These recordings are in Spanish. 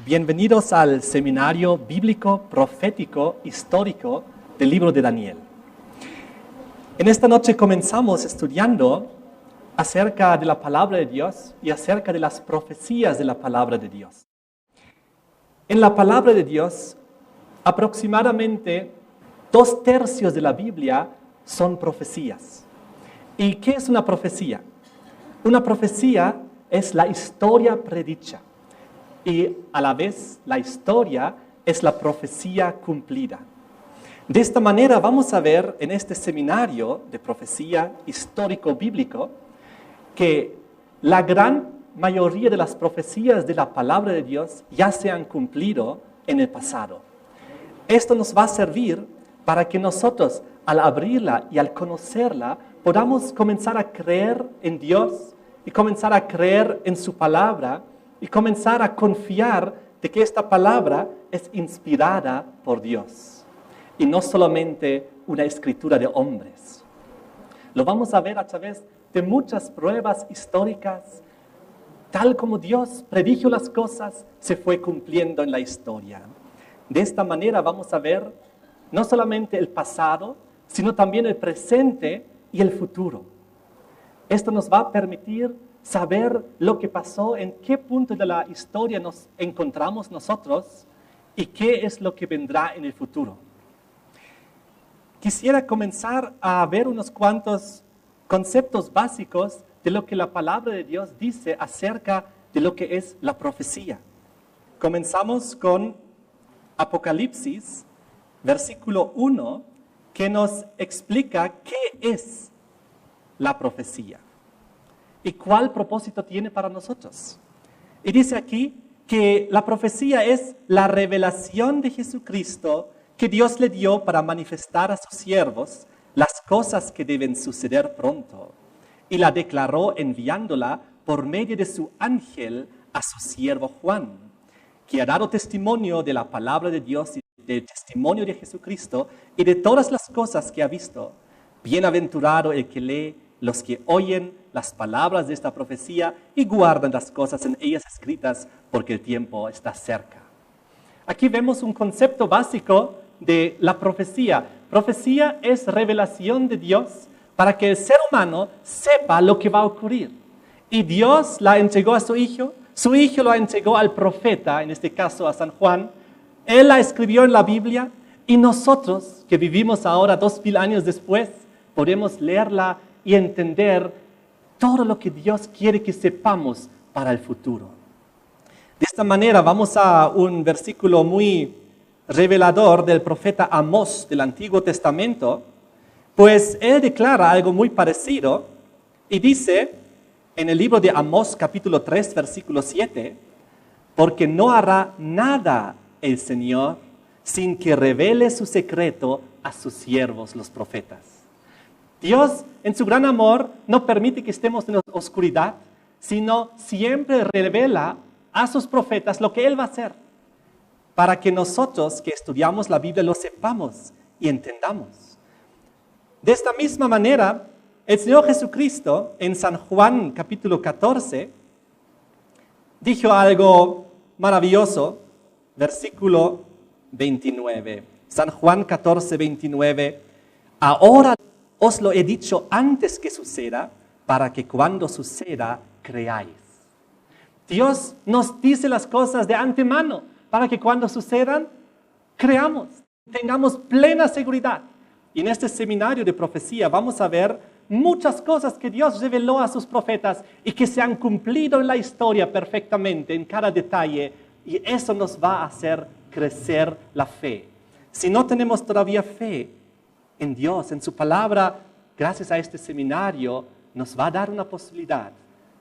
Bienvenidos al Seminario Bíblico, Profético, Histórico del libro de Daniel. En esta noche comenzamos estudiando acerca de la palabra de Dios y acerca de las profecías de la palabra de Dios. En la palabra de Dios, aproximadamente 2/3 de la Biblia son profecías. ¿Y qué es una profecía? Una profecía es la historia predicha. Y a la vez la historia es la profecía cumplida. De esta manera vamos a ver en este seminario de profecía histórico-bíblico que la gran mayoría de las profecías de la palabra de Dios ya se han cumplido en el pasado. Esto nos va a servir para que nosotros, al abrirla y al conocerla, podamos comenzar a creer en Dios y comenzar a creer en su palabra y comenzar a confiar de que esta palabra es inspirada por Dios y no solamente una escritura de hombres. Lo vamos a ver a través de muchas pruebas históricas. Tal como Dios predijo las cosas, se fue cumpliendo en la historia. De esta manera vamos a ver no solamente el pasado, sino también el presente y el futuro. Esto nos va a permitir saber lo que pasó, en qué punto de la historia nos encontramos nosotros y qué es lo que vendrá en el futuro. Quisiera comenzar a ver unos cuantos conceptos básicos de lo que la palabra de Dios dice acerca de lo que es la profecía. Comenzamos con Apocalipsis, versículo 1, que nos explica qué es la profecía y cuál propósito tiene para nosotros. Y dice aquí que la profecía es la revelación de Jesucristo que Dios le dio para manifestar a sus siervos las cosas que deben suceder pronto, y la declaró enviándola por medio de su ángel a su siervo Juan, que ha dado testimonio de la palabra de Dios y del testimonio de Jesucristo y de todas las cosas que ha visto. Bienaventurado el que lee, los que oyen las palabras de esta profecía y guardan las cosas en ellas escritas, porque el tiempo está cerca. Aquí vemos un concepto básico de la profecía. Profecía es revelación de Dios para que el ser humano sepa lo que va a ocurrir. Y Dios la entregó a su Hijo lo entregó al profeta, en este caso a San Juan. Él la escribió en la Biblia y nosotros, que vivimos ahora 2000 años después, podemos leerla y entender todo lo que Dios quiere que sepamos para el futuro. De esta manera vamos a un versículo muy revelador del profeta Amós del Antiguo Testamento, pues él declara algo muy parecido y dice en el libro de Amós capítulo 3 versículo 7, porque no hará nada el Señor sin que revele su secreto a sus siervos los profetas. Dios, en su gran amor, no permite que estemos en la oscuridad, sino siempre revela a sus profetas lo que Él va a hacer, para que nosotros que estudiamos la Biblia lo sepamos y entendamos. De esta misma manera, el Señor Jesucristo, en San Juan capítulo 14, dijo algo maravilloso, versículo 29. San Juan 14, 29. Ahora os lo he dicho antes que suceda, para que cuando suceda, creáis. Dios nos dice las cosas de antemano, para que cuando sucedan, creamos, tengamos plena seguridad. Y en este seminario de profecía vamos a ver muchas cosas que Dios reveló a sus profetas y que se han cumplido en la historia perfectamente, en cada detalle. Y eso nos va a hacer crecer la fe. Si no tenemos todavía fe en Dios, en su palabra, gracias a este seminario, nos va a dar una posibilidad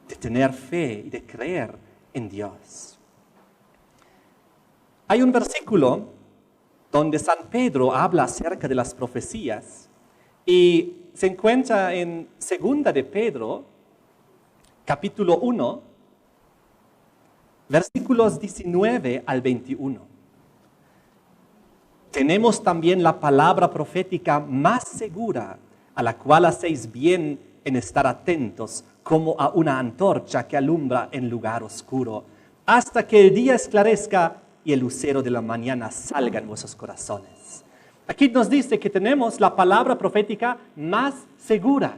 de tener fe y de creer en Dios. Hay un versículo donde San Pedro habla acerca de las profecías y se encuentra en 2 de Pedro, capítulo 1, versículos 19 al 21. Tenemos también la palabra profética más segura, a la cual hacéis bien en estar atentos, como a una antorcha que alumbra en lugar oscuro, hasta que el día esclarezca y el lucero de la mañana salga en vuestros corazones. Aquí nos dice que tenemos la palabra profética más segura.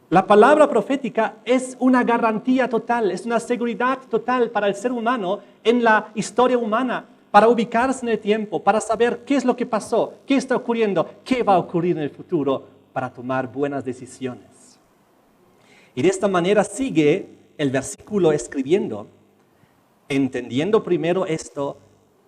La palabra profética es una garantía total, es una seguridad total para el ser humano en la historia humana, para ubicarse en el tiempo, para saber qué es lo que pasó, qué está ocurriendo, qué va a ocurrir en el futuro, para tomar buenas decisiones. Y de esta manera sigue el versículo escribiendo, entendiendo primero esto,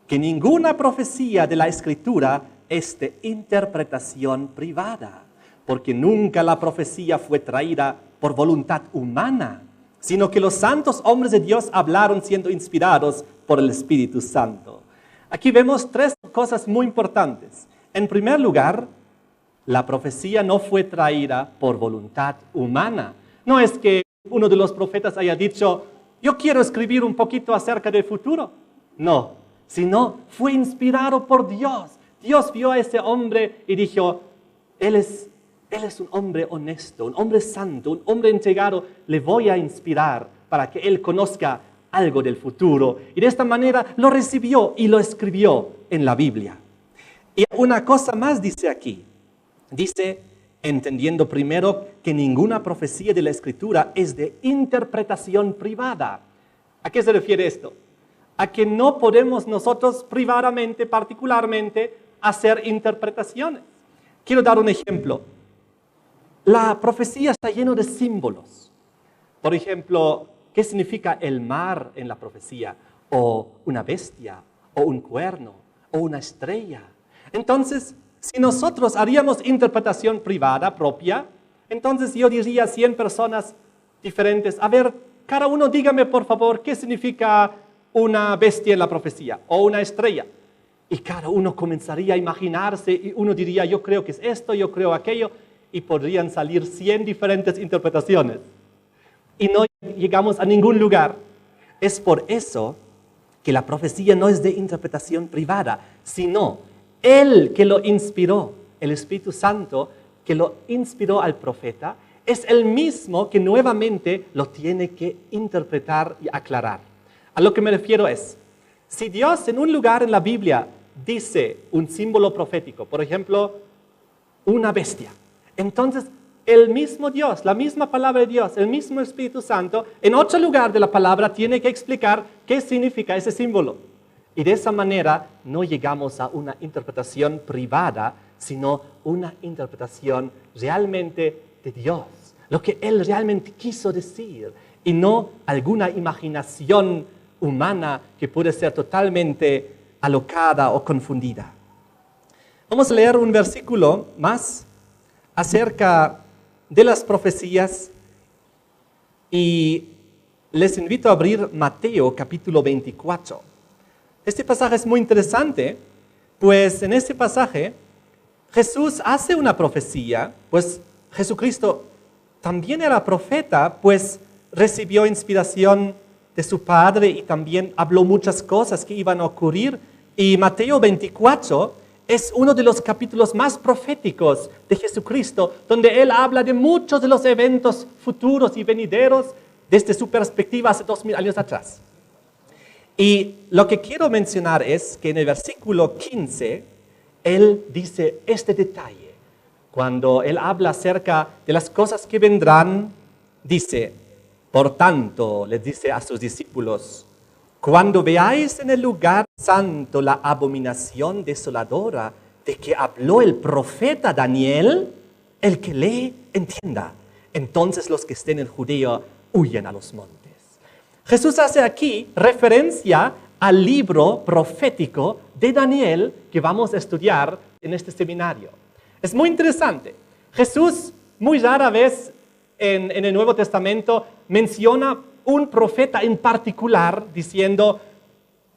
que ninguna profecía de la Escritura es de interpretación privada, porque nunca la profecía fue traída por voluntad humana, sino que los santos hombres de Dios hablaron siendo inspirados por el Espíritu Santo. Aquí vemos tres cosas muy importantes. En primer lugar, la profecía no fue traída por voluntad humana. No es que uno de los profetas haya dicho, yo quiero escribir un poquito acerca del futuro. No, sino fue inspirado por Dios. Dios vio a ese hombre y dijo, Él es un hombre honesto, un hombre santo, un hombre entregado. Le voy a inspirar para que Él conozca algo del futuro. Y de esta manera lo recibió y lo escribió en la Biblia. Y una cosa más dice aquí. Dice, entendiendo primero que ninguna profecía de la Escritura es de interpretación privada. ¿A qué se refiere esto? A que no podemos nosotros privadamente, particularmente, hacer interpretaciones. Quiero dar un ejemplo. La profecía está llena de símbolos. Por ejemplo, ¿qué significa el mar en la profecía? O una bestia, o un cuerno, o una estrella. Entonces, si nosotros haríamos interpretación privada propia, entonces yo diría a 100 personas diferentes, a ver, cada uno dígame por favor qué significa una bestia en la profecía o una estrella. Y cada uno comenzaría a imaginarse y uno diría, yo creo que es esto, yo creo aquello, y podrían salir 100 diferentes interpretaciones. Y no llegamos a ningún lugar. Es por eso que la profecía no es de interpretación privada, sino Él que lo inspiró, el Espíritu Santo que lo inspiró al profeta, es el mismo que nuevamente lo tiene que interpretar y aclarar. A lo que me refiero es, si Dios en un lugar en la Biblia dice un símbolo profético, por ejemplo, una bestia, entonces el mismo Dios, la misma palabra de Dios, el mismo Espíritu Santo, en otro lugar de la palabra tiene que explicar qué significa ese símbolo. Y de esa manera no llegamos a una interpretación privada, sino una interpretación realmente de Dios, lo que Él realmente quiso decir, y no alguna imaginación humana que puede ser totalmente alocada o confundida. Vamos a leer un versículo más acerca de las profecías y les invito a abrir Mateo capítulo 24. Este pasaje es muy interesante, pues en este pasaje Jesús hace una profecía, pues Jesucristo también era profeta, pues recibió inspiración de su Padre y también habló muchas cosas que iban a ocurrir. Y Mateo 24 es uno de los capítulos más proféticos de Jesucristo, donde Él habla de muchos de los eventos futuros y venideros desde su perspectiva hace 2000 años atrás. Y lo que quiero mencionar es que en el versículo 15, Él dice este detalle. Cuando Él habla acerca de las cosas que vendrán, dice, por tanto, les dice a sus discípulos, cuando veáis en el lugar santo la abominación desoladora de que habló el profeta Daniel, el que lee entienda. Entonces los que estén en Judea huyan a los montes. Jesús hace aquí referencia al libro profético de Daniel que vamos a estudiar en este seminario. Es muy interesante. Jesús muy rara vez en el Nuevo Testamento menciona un profeta en particular diciendo,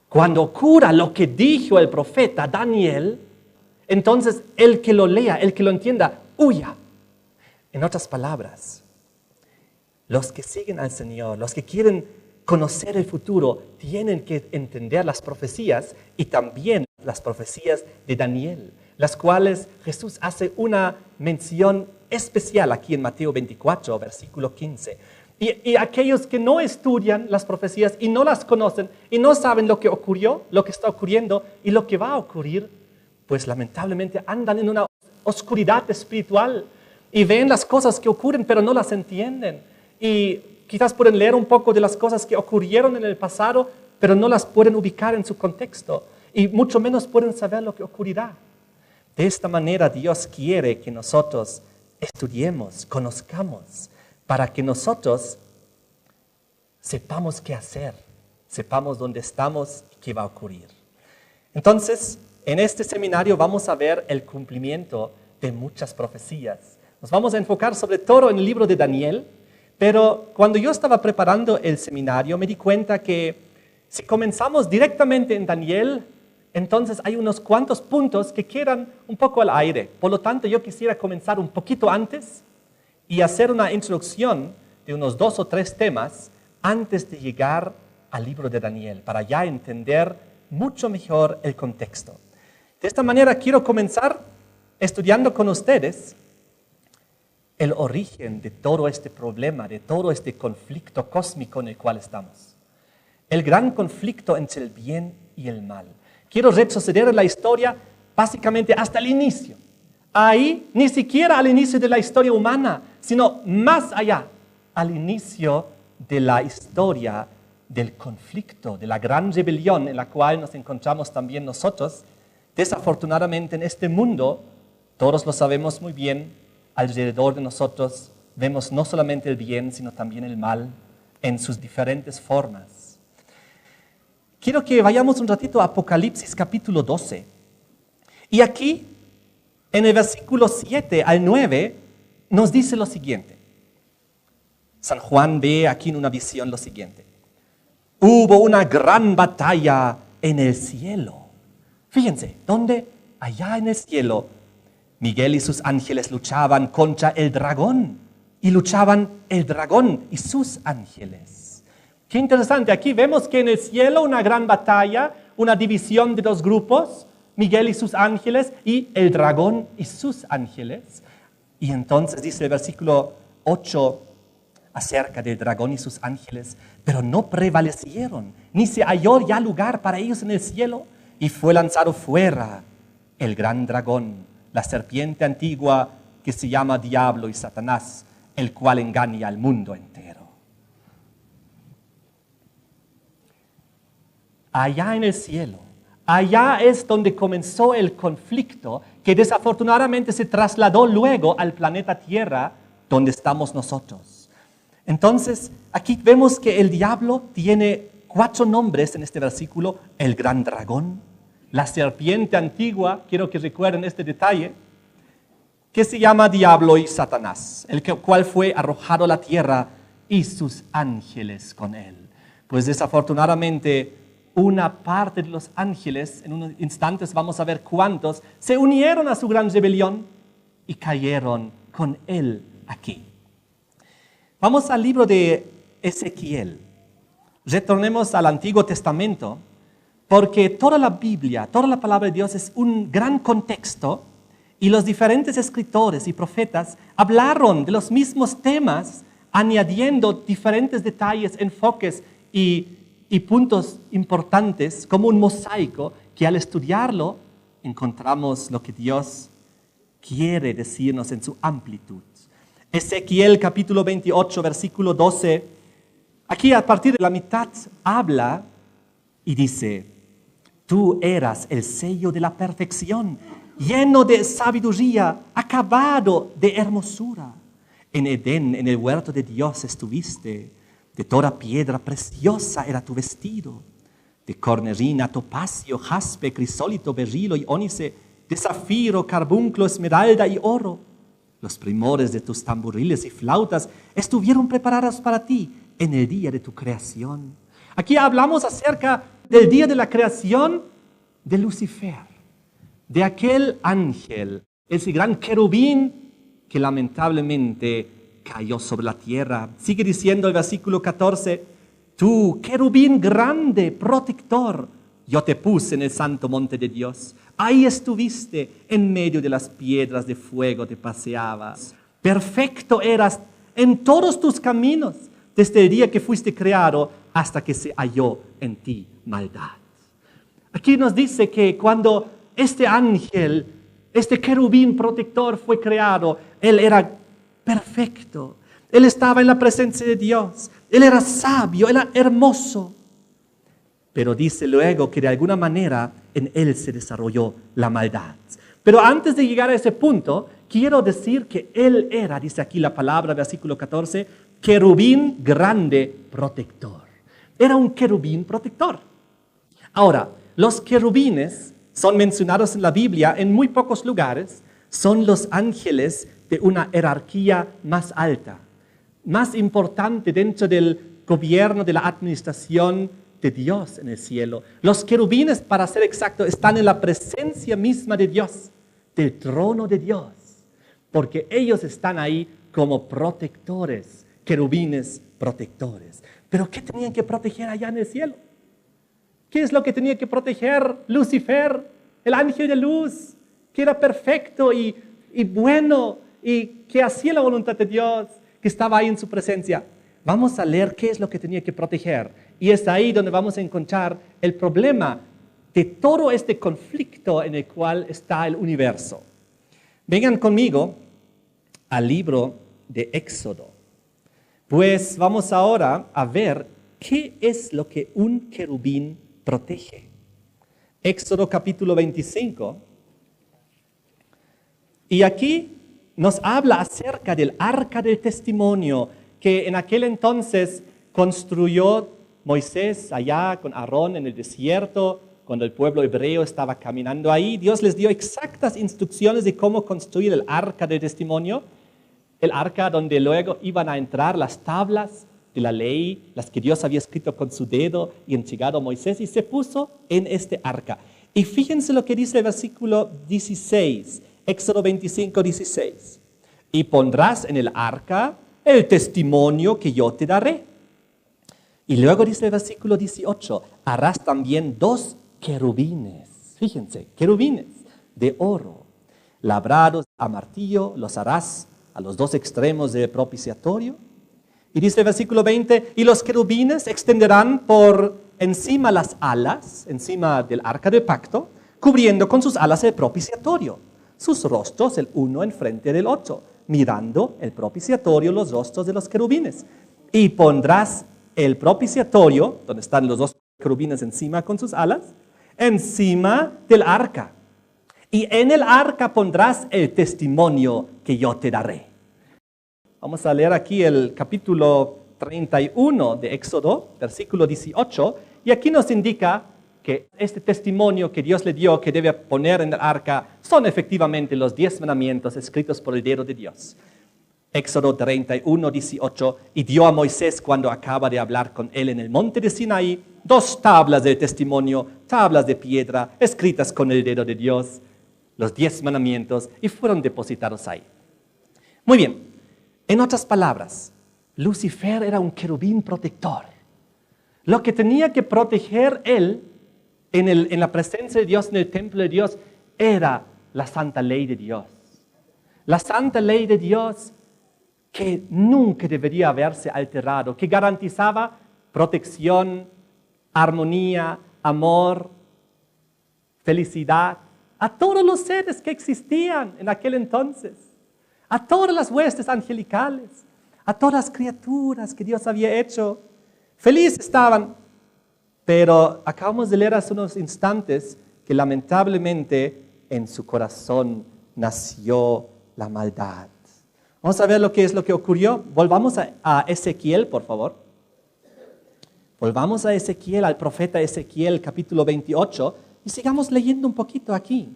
cuando ocurra lo que dijo el profeta Daniel, entonces el que lo lea, el que lo entienda, huya. En otras palabras, los que siguen al Señor, los que quieren conocer el futuro, tienen que entender las profecías y también las profecías de Daniel, las cuales Jesús hace una mención especial aquí en Mateo 24, versículo 15. Y aquellos que no estudian las profecías y no las conocen y no saben lo que ocurrió, lo que está ocurriendo y lo que va a ocurrir, pues lamentablemente andan en una oscuridad espiritual y ven las cosas que ocurren pero no las entienden. Y quizás pueden leer un poco de las cosas que ocurrieron en el pasado, pero no las pueden ubicar en su contexto y mucho menos pueden saber lo que ocurrirá. De esta manera Dios quiere que nosotros estudiemos, conozcamos, para que nosotros sepamos qué hacer, sepamos dónde estamos y qué va a ocurrir. Entonces, en este seminario vamos a ver el cumplimiento de muchas profecías. Nos vamos a enfocar sobre todo en el libro de Daniel, pero cuando yo estaba preparando el seminario me di cuenta que si comenzamos directamente en Daniel, entonces hay unos cuantos puntos que quedan un poco al aire. Por lo tanto, yo quisiera comenzar un poquito antes y hacer una introducción de unos 2 o 3 temas antes de llegar al libro de Daniel, para ya entender mucho mejor el contexto. De esta manera quiero comenzar estudiando con ustedes el origen de todo este problema, de todo este conflicto cósmico en el cual estamos. El gran conflicto entre el bien y el mal. Quiero retroceder en la historia básicamente hasta el inicio. Ahí, ni siquiera al inicio de la historia humana, sino más allá, al inicio de la historia del conflicto, de la gran rebelión en la cual nos encontramos también nosotros. Desafortunadamente en este mundo, todos lo sabemos muy bien, alrededor de nosotros vemos no solamente el bien, sino también el mal en sus diferentes formas. Quiero que vayamos un ratito a Apocalipsis capítulo 12. Y aquí, en el versículo 7 al 9, nos dice lo siguiente. San Juan ve aquí en una visión lo siguiente. Hubo una gran batalla en el cielo. Fíjense, ¿dónde? Allá en el cielo, Miguel y sus ángeles luchaban contra el dragón. Y luchaban el dragón y sus ángeles. Qué interesante, aquí vemos que en el cielo una gran batalla, una división de 2 grupos, Miguel y sus ángeles y el dragón y sus ángeles. Y entonces dice el versículo 8 acerca del dragón y sus ángeles, pero no prevalecieron, ni se halló ya lugar para ellos en el cielo, y fue lanzado fuera el gran dragón, la serpiente antigua que se llama Diablo y Satanás, el cual engaña al mundo entero. Allá en el cielo, allá es donde comenzó el conflicto que desafortunadamente se trasladó luego al planeta Tierra, donde estamos nosotros. Entonces, aquí vemos que el diablo tiene 4 nombres en este versículo: el gran dragón, la serpiente antigua, quiero que recuerden este detalle, que se llama Diablo y Satanás, el cual fue arrojado a la tierra y sus ángeles con él. Pues desafortunadamente, una parte de los ángeles, en unos instantes vamos a ver cuántos, se unieron a su gran rebelión y cayeron con él aquí. Vamos al libro de Ezequiel. Retornemos al Antiguo Testamento, porque toda la Biblia, toda la palabra de Dios es un gran contexto y los diferentes escritores y profetas hablaron de los mismos temas, añadiendo diferentes detalles, enfoques y puntos importantes como un mosaico que al estudiarlo encontramos lo que Dios quiere decirnos en su amplitud. Ezequiel capítulo 28, versículo 12, aquí a partir de la mitad habla y dice: tú eras el sello de la perfección, lleno de sabiduría, acabado de hermosura. En Edén, en el huerto de Dios estuviste. De toda piedra preciosa era tu vestido. De cornerina, topacio, jaspe, crisólito, berilo y ónice, de zafiro, carbunclo, esmeralda y oro. Los primores de tus tamboriles y flautas estuvieron preparados para ti en el día de tu creación. Aquí hablamos acerca del día de la creación de Lucifer, de aquel ángel, ese gran querubín que lamentablemente cayó sobre la tierra. Sigue diciendo el versículo 14, tú, querubín grande, protector, yo te puse en el santo monte de Dios. Ahí estuviste, en medio de las piedras de fuego te paseabas. Perfecto eras en todos tus caminos. desde el día que fuiste creado hasta que se halló en ti maldad. Aquí nos dice que cuando este ángel, este querubín protector fue creado, él era perfecto. Él estaba en la presencia de Dios. Él era sabio, era hermoso. Pero dice luego que de alguna manera en él se desarrolló la maldad. Pero antes de llegar a ese punto, quiero decir que él era, dice aquí la palabra, versículo 14, querubín grande protector. Era un querubín protector. Ahora, los querubines son mencionados en la Biblia en muy pocos lugares. Son los ángeles de una jerarquía más alta, más importante dentro del gobierno, de la administración de Dios en el cielo. Los querubines, para ser exacto, están en la presencia misma de Dios, del trono de Dios, porque ellos están ahí como protectores, querubines protectores. ¿Pero qué tenían que proteger allá en el cielo? ¿Qué es lo que tenía que proteger Lucifer, el ángel de luz, que era perfecto y bueno y que hacía la voluntad de Dios, que estaba ahí en su presencia? Vamos a leer qué es lo que tenía que proteger. Y es ahí donde vamos a encontrar el problema de todo este conflicto en el cual está el universo. Vengan conmigo al libro de Éxodo. Pues vamos ahora a ver qué es lo que un querubín protege. Éxodo capítulo 25. Y aquí nos habla acerca del arca del testimonio que en aquel entonces construyó Moisés allá con Aarón en el desierto, cuando el pueblo hebreo estaba caminando ahí. Dios les dio exactas instrucciones de cómo construir el arca del testimonio, el arca donde luego iban a entrar las tablas de la ley, las que Dios había escrito con su dedo y entregado a Moisés, y se puso en este arca. Y fíjense lo que dice el versículo 16, Éxodo 25, 16. Y pondrás en el arca el testimonio que yo te daré. Y luego dice el versículo 18, harás también 2 querubines, fíjense, querubines de oro, labrados a martillo, los harás a los 2 extremos del propiciatorio. Y dice el versículo 20, y los querubines extenderán por encima las alas, encima del arca del pacto, cubriendo con sus alas el propiciatorio, sus rostros el uno enfrente del otro, mirando el propiciatorio los rostros de los querubines. Y pondrás el propiciatorio, donde están los 2 querubines encima con sus alas, encima del arca. Y en el arca pondrás el testimonio que yo te daré. Vamos a leer aquí el capítulo 31 de Éxodo, versículo 18, y aquí nos indica que este testimonio que Dios le dio, que debe poner en el arca, son efectivamente los 10 mandamientos escritos por el dedo de Dios. Éxodo 31, 18, y dio a Moisés cuando acaba de hablar con él en el monte de Sinaí 2 tablas del testimonio, tablas de piedra, escritas con el dedo de Dios, los 10 mandamientos, y fueron depositados ahí. Muy bien, en otras palabras, Lucifer era un querubín protector. Lo que tenía que proteger él en la presencia de Dios, en el templo de Dios, era la santa ley de Dios. La santa ley de Dios que nunca debería haberse alterado, que garantizaba protección, armonía, amor, felicidad a todos los seres que existían en aquel entonces, a todas las huestes angelicales, a todas las criaturas que Dios había hecho. Felices estaban, pero acabamos de leer hace unos instantes que lamentablemente en su corazón nació la maldad. Vamos a ver lo que es lo que ocurrió. Volvamos a Ezequiel, por favor. Volvamos a Ezequiel, al profeta Ezequiel, capítulo 28, y sigamos leyendo un poquito aquí.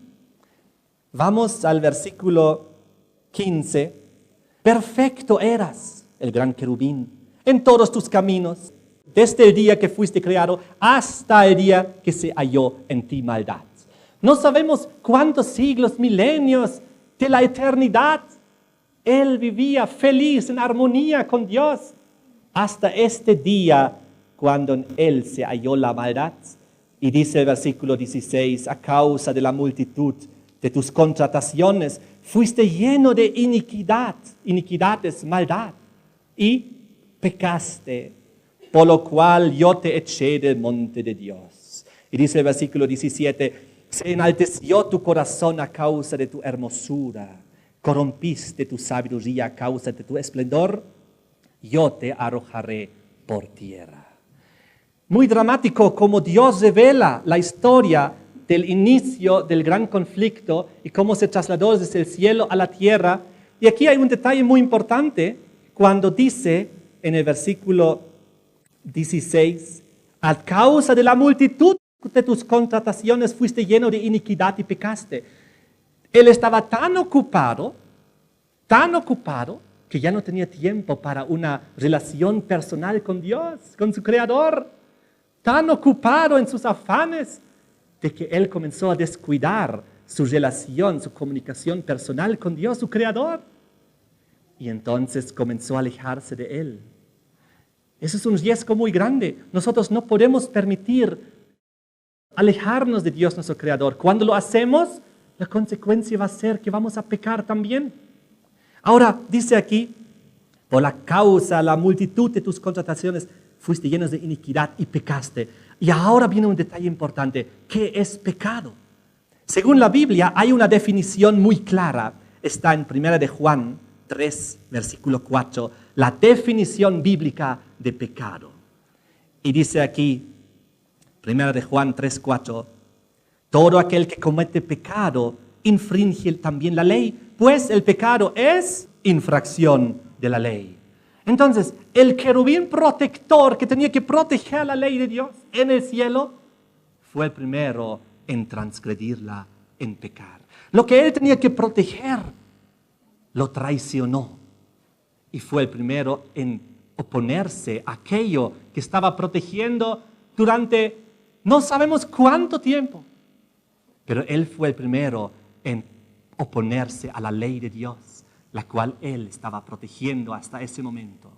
Vamos al versículo 15. Perfecto eras, el gran querubín, en todos tus caminos, desde el día que fuiste creado hasta el día que se halló en ti maldad. No sabemos cuántos siglos, milenios de la eternidad él vivía feliz, en armonía con Dios, hasta este día cuando en él se halló la maldad. Y dice el versículo 16, a causa de la multitud de tus contrataciones, fuiste lleno de iniquidad. Iniquidad es maldad. Y pecaste, por lo cual yo te eché del monte de Dios. Y dice el versículo 17, se enalteció tu corazón a causa de tu hermosura, corrompiste tu sabiduría a causa de tu esplendor, yo te arrojaré por tierra. Muy dramático como Dios revela la historia del inicio del gran conflicto y cómo se trasladó desde el cielo a la tierra. Y aquí hay un detalle muy importante cuando dice en el versículo 16, a causa de la multitud de tus contrataciones fuiste lleno de iniquidad y pecaste. Él estaba tan ocupado, que ya no tenía tiempo para una relación personal con Dios, con su Creador. Tan ocupado en sus afanes de que él comenzó a descuidar su relación, su comunicación personal con Dios, su Creador. Y entonces comenzó a alejarse de él. Eso es un riesgo muy grande. Nosotros no podemos permitir alejarnos de Dios, nuestro Creador. Cuando lo hacemos, la consecuencia va a ser que vamos a pecar también. Ahora, dice aquí, por la causa, la multitud de tus contrataciones, fuiste llenos de iniquidad y pecaste. Y ahora viene un detalle importante. ¿Qué es pecado? Según la Biblia, hay una definición muy clara. Está en 1 de Juan 3, versículo 4, la definición bíblica de pecado. Y dice aquí, 1 de Juan 3, 4, todo aquel que comete pecado infringe también la ley, pues el pecado es infracción de la ley. Entonces, el querubín protector que tenía que proteger la ley de Dios en el cielo, fue el primero en transgredirla, en pecar. Lo que él tenía que proteger, lo traicionó. Y fue el primero en oponerse a aquello que estaba protegiendo durante no sabemos cuánto tiempo. Pero él fue el primero en oponerse a la ley de Dios, la cual él estaba protegiendo hasta ese momento.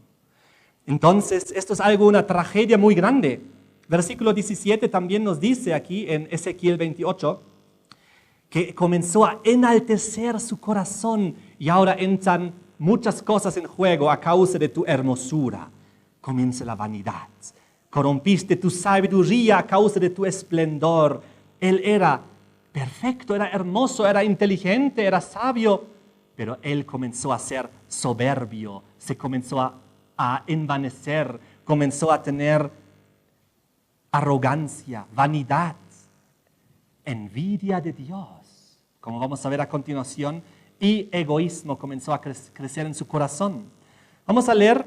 Entonces, esto es una tragedia muy grande. Versículo 17 también nos dice aquí en Ezequiel 28 que comenzó a enaltecer su corazón y ahora entran muchas cosas en juego a causa de tu hermosura. Comienza la vanidad. Corrompiste tu sabiduría a causa de tu esplendor. Él era perfecto, era hermoso, era inteligente, era sabio, pero él comenzó a ser soberbio, se comenzó a envanecer, comenzó a tener arrogancia, vanidad, envidia de Dios, como vamos a ver a continuación, y egoísmo comenzó a crecer en su corazón. Vamos a leer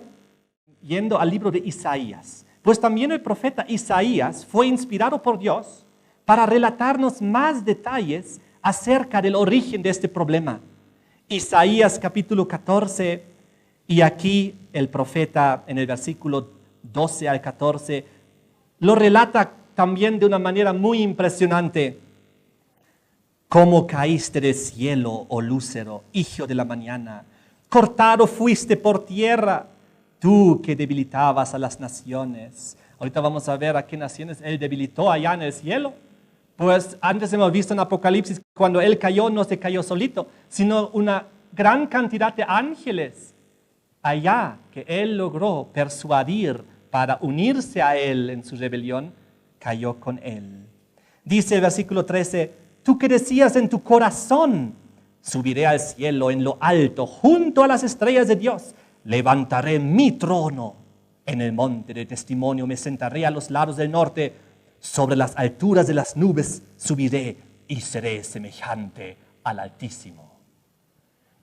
yendo al libro de Isaías. Pues también el profeta Isaías fue inspirado por Dios para relatarnos más detalles acerca del origen de este problema. Isaías capítulo 14, y aquí el profeta en el versículo 12 al 14 lo relata también de una manera muy impresionante. ¿Cómo caíste del cielo, oh lúcero, hijo de la mañana? Cortado fuiste por tierra, tú que debilitabas a las naciones. Ahorita vamos a ver a qué naciones él debilitó allá en el cielo. Pues antes hemos visto en Apocalipsis, cuando él cayó, no se cayó solito, sino una gran cantidad de ángeles allá que él logró persuadir para unirse a él en su rebelión, cayó con él. Dice el versículo 13, tú que decías en tu corazón, subiré al cielo en lo alto, junto a las estrellas de Dios, levantaré mi trono en el monte de testimonio, me sentaré a los lados del norte, sobre las alturas de las nubes subiré y seré semejante al Altísimo.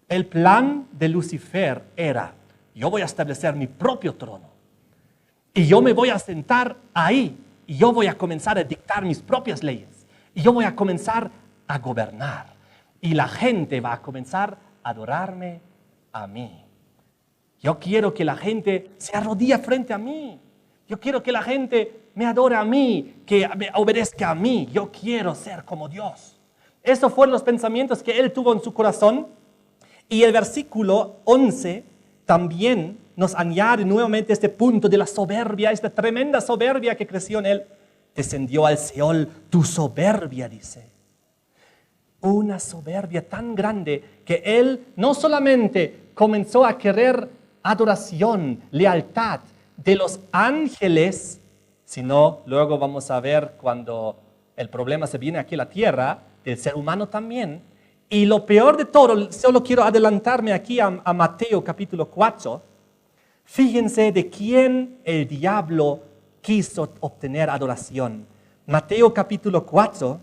El plan de Lucifer era, yo voy a establecer mi propio trono y yo me voy a sentar ahí y yo voy a comenzar a dictar mis propias leyes y yo voy a comenzar a gobernar y la gente va a comenzar a adorarme a mí. Yo quiero que la gente se arrodille frente a mí. Yo quiero que la gente me adore a mí, que me obedezca a mí. Yo quiero ser como Dios. Esos fueron los pensamientos que él tuvo en su corazón. Y el versículo 11 también nos añade nuevamente este punto de la soberbia, esta tremenda soberbia que creció en él. Descendió al Seol tu soberbia, dice. Una soberbia tan grande que él no solamente comenzó a querer adoración, lealtad de los ángeles, sino luego vamos a ver cuando el problema se viene aquí a la tierra, del ser humano también. Y lo peor de todo, solo quiero adelantarme aquí a Mateo capítulo 4. Fíjense de quién el diablo quiso obtener adoración. Mateo capítulo 4,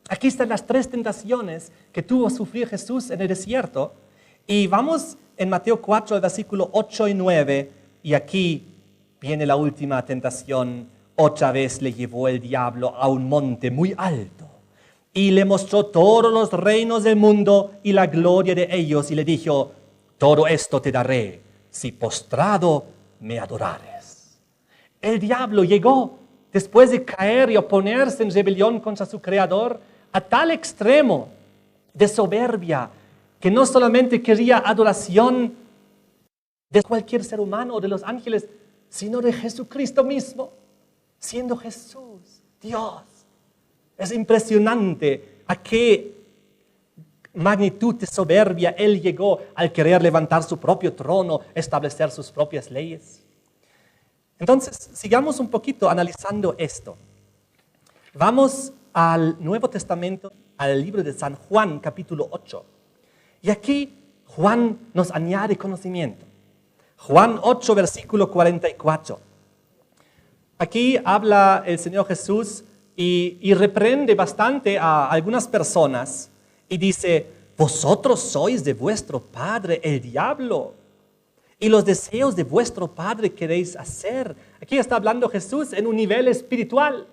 aquí están las 3 tentaciones que tuvo a sufrir Jesús en el desierto. Y vamos en Mateo 4, el versículo 8 y 9, y aquí viene la última tentación. Otra vez le llevó el diablo a un monte muy alto y le mostró todos los reinos del mundo y la gloria de ellos, y le dijo: todo esto te daré si postrado me adorares. El diablo llegó, después de caer y oponerse en rebelión contra su Creador, a tal extremo de soberbia que no solamente quería adoración de cualquier ser humano o de los ángeles, sino de Jesucristo mismo, siendo Jesús, Dios. Es impresionante a qué magnitud de soberbia Él llegó al querer levantar su propio trono, establecer sus propias leyes. Entonces, sigamos un poquito analizando esto. Vamos al Nuevo Testamento, al libro de San Juan, capítulo 8. Y aquí Juan nos añade conocimiento. Juan 8, versículo 44. Aquí habla el Señor Jesús y reprende bastante a algunas personas y dice: vosotros sois de vuestro padre el diablo, y los deseos de vuestro padre queréis hacer. Aquí está hablando Jesús en un nivel espiritual.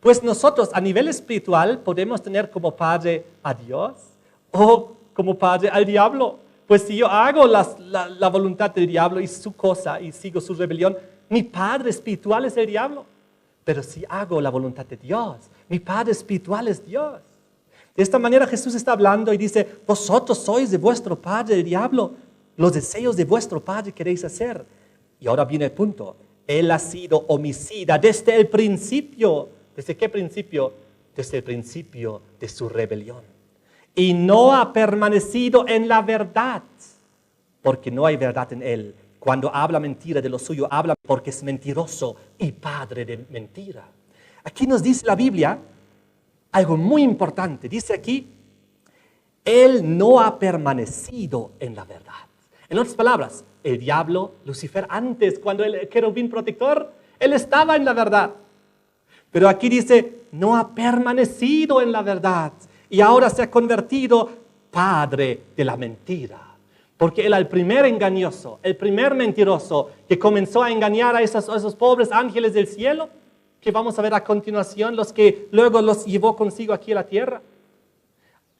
Pues nosotros a nivel espiritual podemos tener como padre a Dios o como padre al diablo. Pues si yo hago la voluntad del diablo y su cosa y sigo su rebelión, mi padre espiritual es el diablo. Pero si hago la voluntad de Dios, mi padre espiritual es Dios. De esta manera Jesús está hablando y dice: vosotros sois de vuestro padre el diablo, los deseos de vuestro padre queréis hacer. Y ahora viene el punto. Él ha sido homicida desde el principio. ¿Desde qué principio? Desde el principio de su rebelión. Y no ha permanecido en la verdad, porque no hay verdad en él. Cuando habla mentira de lo suyo, habla porque es mentiroso y padre de mentira. Aquí nos dice la Biblia algo muy importante. Dice aquí: él no ha permanecido en la verdad. En otras palabras, el diablo, Lucifer, antes, cuando el querubín protector, él estaba en la verdad. Pero aquí dice: no ha permanecido en la verdad. Y ahora se ha convertido padre de la mentira. Porque él era el primer engañoso, el primer mentiroso que comenzó a engañar a esos pobres ángeles del cielo, que vamos a ver a continuación, los que luego los llevó consigo aquí a la tierra,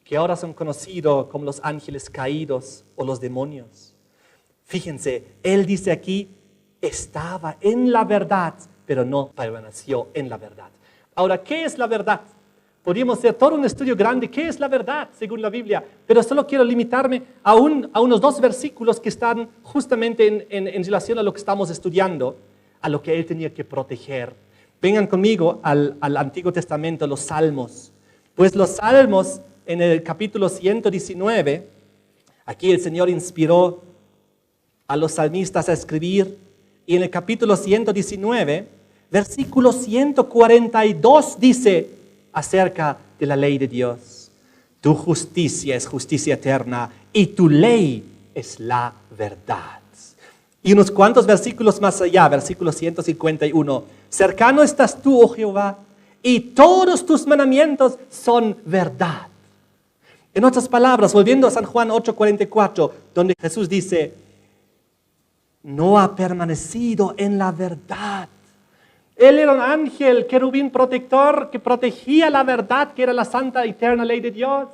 que ahora son conocidos como los ángeles caídos o los demonios. Fíjense, él dice aquí: estaba en la verdad, pero no permaneció en la verdad. Ahora, ¿qué es la verdad? Podríamos hacer todo un estudio grande. ¿Qué es la verdad según la Biblia? Pero solo quiero limitarme a unos 2 versículos que están justamente en relación a lo que estamos estudiando, a lo que él tenía que proteger. Vengan conmigo al Antiguo Testamento, los Salmos. Pues los Salmos, en el capítulo 119, aquí el Señor inspiró a los salmistas a escribir, y en el capítulo 119, versículo 142 dice acerca de la ley de Dios: tu justicia es justicia eterna y tu ley es la verdad. Y unos cuantos versículos más allá, versículo 151, cercano estás tú, oh Jehová, y todos tus mandamientos son verdad. En otras palabras, volviendo a San Juan 8:44, donde Jesús dice: no ha permanecido en la verdad. Él era un ángel, querubín protector, que protegía la verdad, que era la santa y eterna ley de Dios.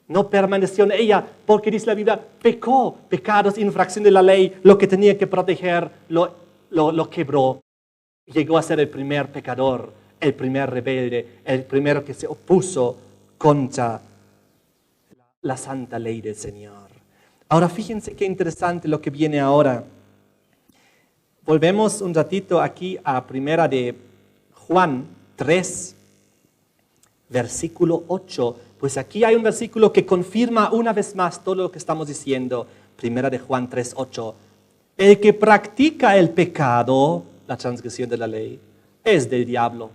No permaneció en ella, porque dice la Biblia: pecó, pecados, infracción de la ley, lo que tenía que proteger, lo quebró. Llegó a ser el primer pecador, el primer rebelde, el primero que se opuso contra la santa ley del Señor. Ahora fíjense qué interesante lo que viene ahora. Volvemos un ratito aquí a primera de Juan 3, versículo 8. Pues aquí hay un versículo que confirma una vez más todo lo que estamos diciendo. Primera de Juan 3, 8. el que practica el pecado, la transgresión de la ley, es del diablo.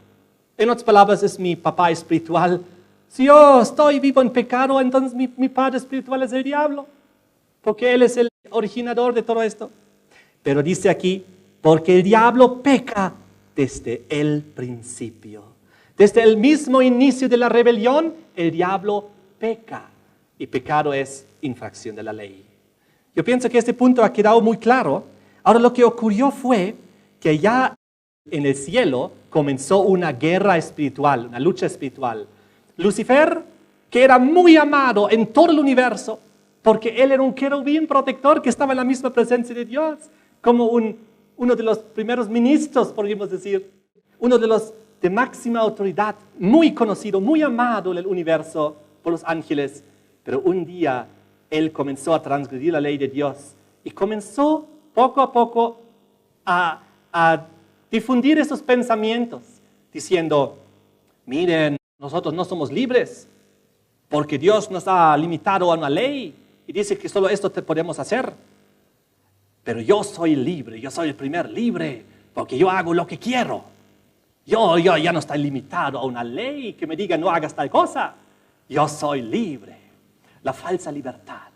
En otras palabras, es mi papá espiritual. Si yo estoy vivo en pecado, entonces mi padre espiritual es el diablo, porque él es el originador de todo esto. Pero dice aquí, porque el diablo peca desde el principio. Desde el mismo inicio de la rebelión, el diablo peca. Y pecado es infracción de la ley. Yo pienso que este punto ha quedado muy claro. Ahora lo que ocurrió fue que ya en el cielo comenzó una guerra espiritual, una lucha espiritual. Lucifer, que era muy amado en todo el universo, porque él era un querubín protector que estaba en la misma presencia de Dios, como uno de los primeros ministros, podríamos decir, uno de los de máxima autoridad, muy conocido, muy amado en el universo por los ángeles. Pero un día él comenzó a transgredir la ley de Dios y comenzó poco a poco a difundir esos pensamientos, diciendo, miren, nosotros no somos libres porque Dios nos ha limitado a una ley y dice que solo esto te podemos hacer. Pero yo soy libre, yo soy el primer libre porque yo hago lo que quiero. Yo ya no estoy limitado a una ley que me diga no hagas tal cosa. Yo soy libre. La falsa libertad,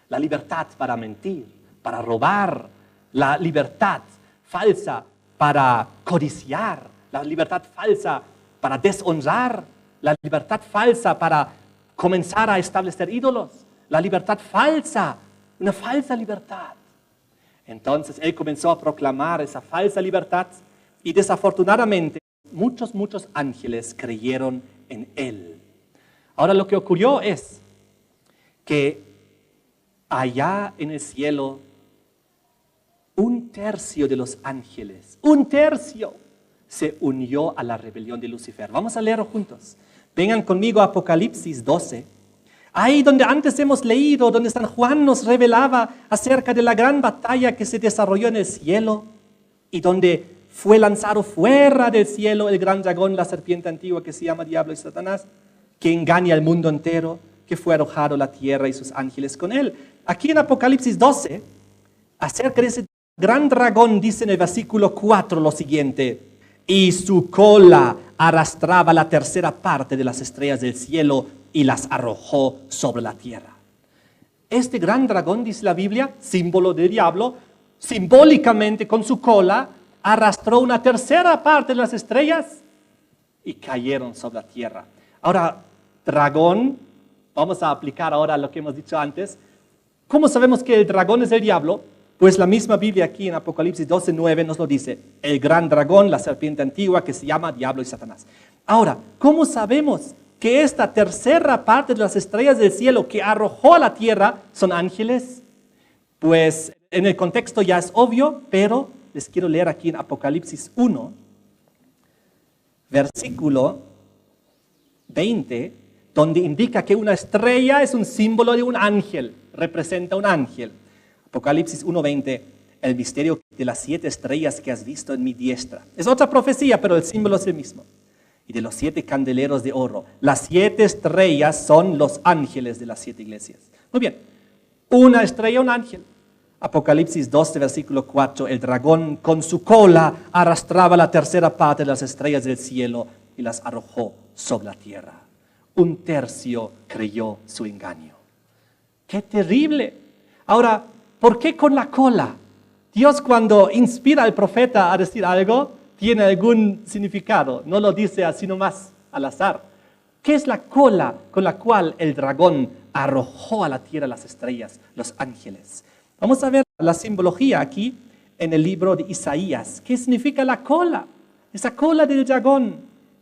la libertad para mentir, para robar, la libertad falsa para codiciar, la libertad falsa para deshonrar, la libertad falsa para comenzar a establecer ídolos, la libertad falsa, una falsa libertad. Entonces él comenzó a proclamar esa falsa libertad y desafortunadamente muchos ángeles creyeron en él. Ahora lo que ocurrió es que allá en el cielo, 1/3 de los ángeles, 1/3 se unió a la rebelión de Lucifer. Vamos a leerlo juntos. Vengan conmigo a Apocalipsis 12. Ahí donde antes hemos leído, donde San Juan nos revelaba acerca de la gran batalla que se desarrolló en el cielo y donde fue lanzado fuera del cielo el gran dragón, la serpiente antigua que se llama Diablo y Satanás, que engaña al mundo entero, que fue arrojado a la tierra y sus ángeles con él. Aquí en Apocalipsis 12, acerca de ese gran dragón, dice en el versículo 4 lo siguiente: y su cola arrastraba la tercera parte de las estrellas del cielo y las arrojó sobre la tierra. Este gran dragón, dice la Biblia, símbolo del diablo, simbólicamente con su cola arrastró una tercera parte de las estrellas y cayeron sobre la tierra. Ahora, dragón, vamos a aplicar ahora lo que hemos dicho antes. ¿Cómo sabemos que el dragón es el diablo? Pues la misma Biblia aquí en Apocalipsis 12:9 nos lo dice. El gran dragón, la serpiente antigua que se llama Diablo y Satanás. Ahora, ¿cómo sabemos que esta tercera parte de las estrellas del cielo que arrojó a la tierra son ángeles? Pues en el contexto ya es obvio, pero les quiero leer aquí en Apocalipsis 1, versículo 20, donde indica que una estrella es un símbolo de un ángel, representa un ángel. Apocalipsis 1:20, el misterio de las 7 estrellas que has visto en mi diestra. Es otra profecía, pero el símbolo es el mismo. Y de los 7 candeleros de oro. Las 7 estrellas son los ángeles de las 7 iglesias. Muy bien, una estrella, un ángel. Apocalipsis 12, versículo 4, el dragón con su cola arrastraba la tercera parte de las estrellas del cielo y las arrojó sobre la tierra. 1/3 creyó su engaño. ¡Qué terrible! Ahora, ¿por qué con la cola? Dios, cuando inspira al profeta a decir algo, tiene algún significado, no lo dice así nomás al azar. ¿Qué es la cola con la cual el dragón arrojó a la tierra las estrellas, los ángeles? Vamos a ver la simbología aquí en el libro de Isaías. ¿Qué significa la cola? Esa cola del dragón.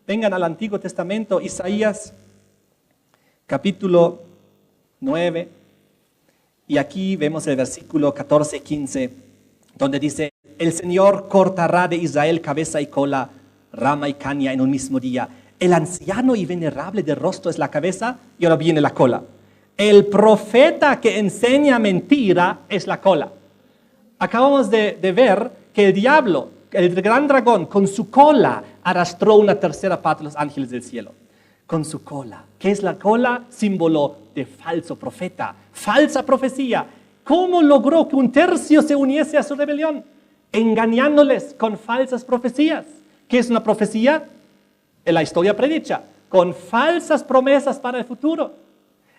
Vengan al Antiguo Testamento, Isaías capítulo 9. Y aquí vemos el versículo 14 y 15, donde dice: el Señor cortará de Israel cabeza y cola, rama y caña en un mismo día. El anciano y venerable de rostro es la cabeza, y ahora viene la cola. El profeta que enseña mentira es la cola. Acabamos de ver que el diablo, el gran dragón, con su cola arrastró una tercera parte de los ángeles del cielo. Con su cola. ¿Qué es la cola? Símbolo de falso profeta, falsa profecía. ¿Cómo logró que un tercio se uniese a su rebelión? Engañándoles con falsas profecías. ¿Qué es una profecía? En la historia predicha, con falsas promesas para el futuro.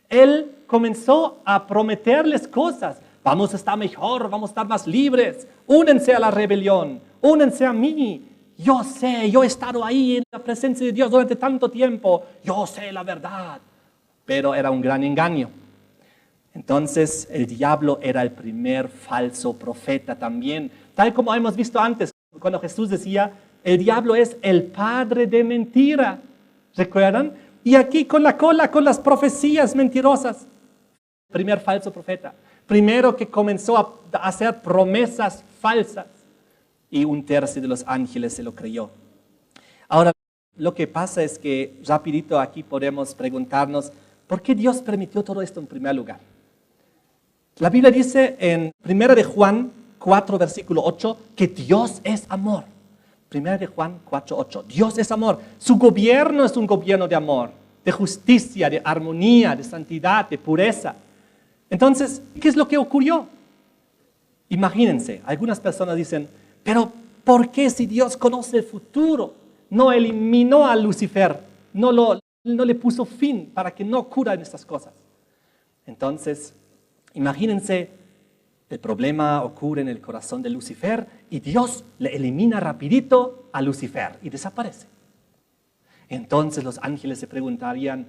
Él comenzó a prometerles cosas. Vamos a estar mejor, vamos a estar más libres. Únense a la rebelión, únense a mí. Yo sé, yo he estado ahí en la presencia de Dios durante tanto tiempo. Yo sé la verdad. Pero era un gran engaño. Entonces el diablo era el primer falso profeta también. Tal como hemos visto antes, cuando Jesús decía, el diablo es el padre de mentira. ¿Recuerdan? Y aquí con la cola, con las profecías mentirosas. Primer falso profeta. Primero que comenzó a hacer promesas falsas. Y un tercio de los ángeles se lo creyó. Ahora, lo que pasa es que rapidito aquí podemos preguntarnos, ¿por qué Dios permitió todo esto en primer lugar? La Biblia dice en 1 de Juan 4, versículo 8, que Dios es amor. 1 de Juan 4, 8. Dios es amor. Su gobierno es un gobierno de amor, de justicia, de armonía, de santidad, de pureza. Entonces, ¿qué es lo que ocurrió? Imagínense, algunas personas dicen, pero ¿por qué si Dios conoce el futuro, no eliminó a Lucifer, no le puso fin para que no ocurran estas cosas? Entonces, imagínense, el problema ocurre en el corazón de Lucifer y Dios le elimina rapidito a Lucifer y desaparece. Entonces los ángeles se preguntarían,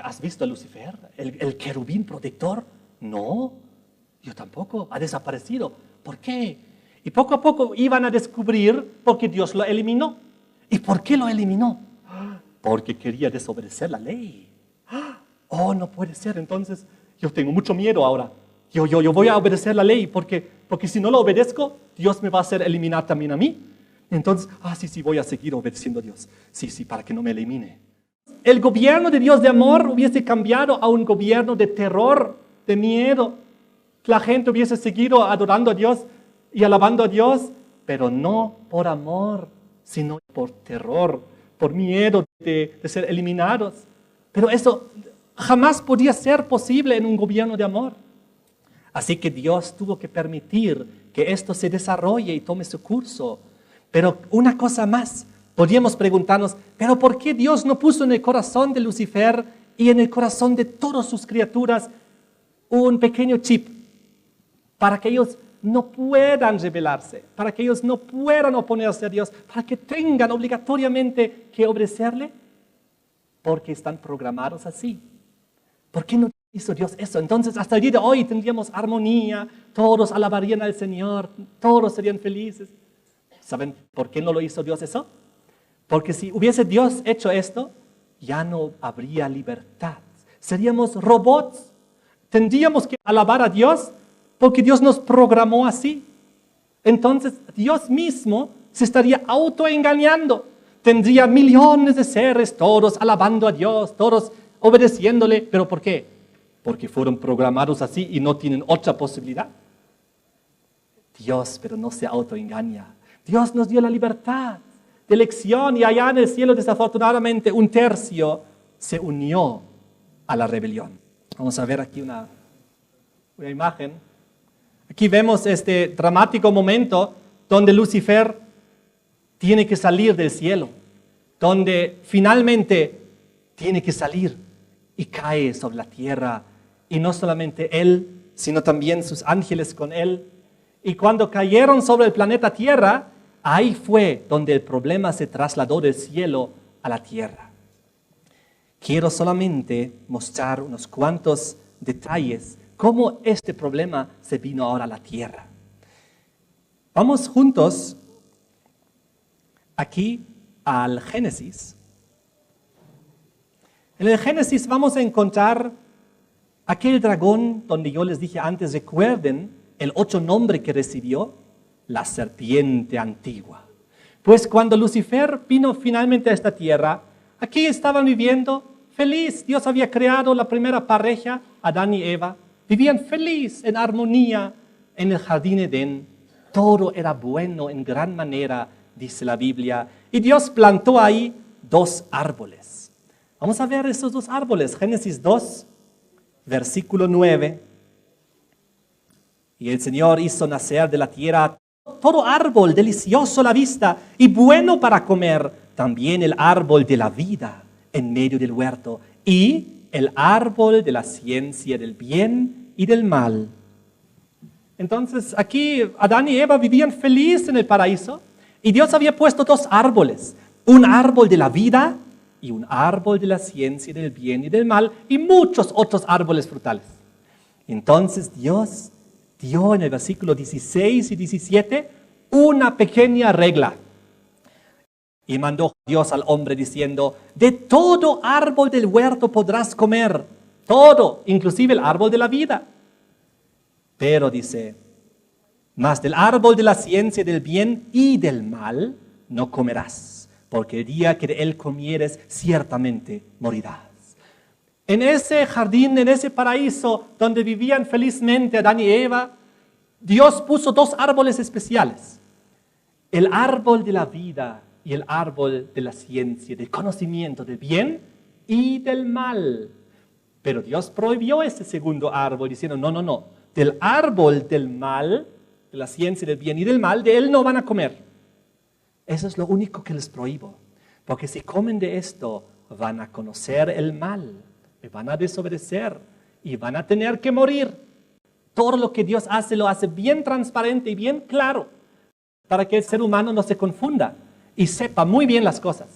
¿has visto a Lucifer, el querubín protector? No, yo tampoco, ha desaparecido. ¿Por qué? Y poco a poco iban a descubrir por qué Dios lo eliminó. ¿Y por qué lo eliminó? Porque quería desobedecer la ley. Oh, no puede ser, entonces yo tengo mucho miedo ahora. Yo voy a obedecer la ley porque si no lo obedezco, Dios me va a hacer eliminar también a mí. Entonces, sí, voy a seguir obedeciendo a Dios. Sí, para que no me elimine. El gobierno de Dios de amor hubiese cambiado a un gobierno de terror, de miedo. La gente hubiese seguido adorando a Dios y alabando a Dios, pero no por amor, sino por terror, por miedo de ser eliminados. Pero eso jamás podía ser posible en un gobierno de amor. Así que Dios tuvo que permitir que esto se desarrolle y tome su curso. Pero una cosa más, podríamos preguntarnos, ¿pero por qué Dios no puso en el corazón de Lucifer y en el corazón de todas sus criaturas un pequeño chip para que ellos no puedan rebelarse, para que ellos no puedan oponerse a Dios, para que tengan obligatoriamente que obedecerle? Porque están programados así. ¿Por qué no hizo Dios eso? Entonces, hasta el día de hoy tendríamos armonía, todos alabarían al Señor, todos serían felices. ¿Saben por qué no lo hizo Dios eso? Porque si hubiese Dios hecho esto, ya no habría libertad. Seríamos robots. Tendríamos que alabar a Dios porque Dios nos programó así. Entonces, Dios mismo se estaría autoengañando. Tendría millones de seres, todos alabando a Dios, todos obedeciéndole. ¿Pero por qué? Porque fueron programados así y no tienen otra posibilidad. Dios, pero no se autoengaña. Dios nos dio la libertad de elección y allá en el cielo, desafortunadamente, un tercio se unió a la rebelión. Vamos a ver aquí una imagen. Aquí vemos este dramático momento donde Lucifer tiene que salir del cielo, donde finalmente tiene que salir y cae sobre la tierra. Y no solamente él, sino también sus ángeles con él. Y cuando cayeron sobre el planeta Tierra, ahí fue donde el problema se trasladó del cielo a la tierra. Quiero solamente mostrar unos cuantos detalles cómo este problema se vino ahora a la tierra. Vamos juntos aquí al Génesis. En el Génesis vamos a encontrar aquel dragón donde yo les dije antes, recuerden el 8 nombre que recibió, la serpiente antigua. Pues cuando Lucifer vino finalmente a esta tierra, aquí estaban viviendo feliz. Dios había creado la primera pareja, Adán y Eva. Vivían feliz, en armonía, en el jardín Edén. Todo era bueno en gran manera, dice la Biblia. Y Dios plantó ahí 2 árboles. Vamos a ver esos 2 árboles. Génesis 2, versículo 9. Y el Señor hizo nacer de la tierra todo árbol delicioso a la vista y bueno para comer, también el árbol de la vida en medio del huerto y el árbol de la ciencia del bien y del mal. Entonces aquí Adán y Eva vivían felices en el paraíso y Dios había puesto dos árboles, un árbol de la vida y un árbol de la ciencia del bien y del mal y muchos otros árboles frutales. Entonces Dios dio en el versículo 16 y 17 una pequeña regla. Y mandó Dios al hombre diciendo, de todo árbol del huerto podrás comer, todo, inclusive el árbol de la vida. Pero dice, mas del árbol de la ciencia del bien y del mal no comerás, porque el día que de él comieres ciertamente morirás. En ese jardín, en ese paraíso donde vivían felizmente Adán y Eva, Dios puso dos árboles especiales. El árbol de la vida y el árbol de la ciencia, del conocimiento del bien y del mal. Pero Dios prohibió ese segundo árbol diciendo, no, del árbol del mal, de la ciencia del bien y del mal, de él no van a comer. Eso es lo único que les prohíbo. Porque si comen de esto, van a conocer el mal, me van a desobedecer y van a tener que morir. Todo lo que Dios hace, lo hace bien transparente y bien claro, para que el ser humano no se confunda y sepa muy bien las cosas.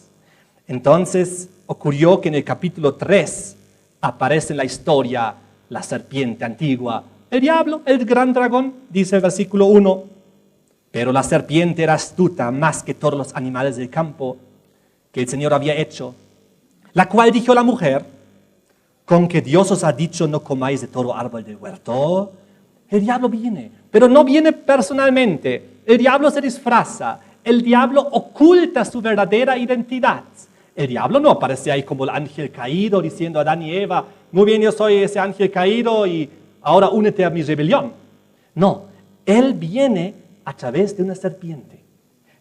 Entonces ocurrió que en el capítulo 3 aparece en la historia la serpiente antigua, el diablo, el gran dragón, dice el versículo 1. Pero la serpiente era astuta más que todos los animales del campo que el Señor había hecho, la cual dijo a la mujer, con que Dios os ha dicho no comáis de todo árbol del huerto. El diablo viene, pero no viene personalmente. El diablo se disfraza. El diablo oculta su verdadera identidad. El diablo no aparece ahí como el ángel caído diciendo a Adán y Eva, muy bien, yo soy ese ángel caído y ahora únete a mi rebelión. No, él viene a través de una serpiente.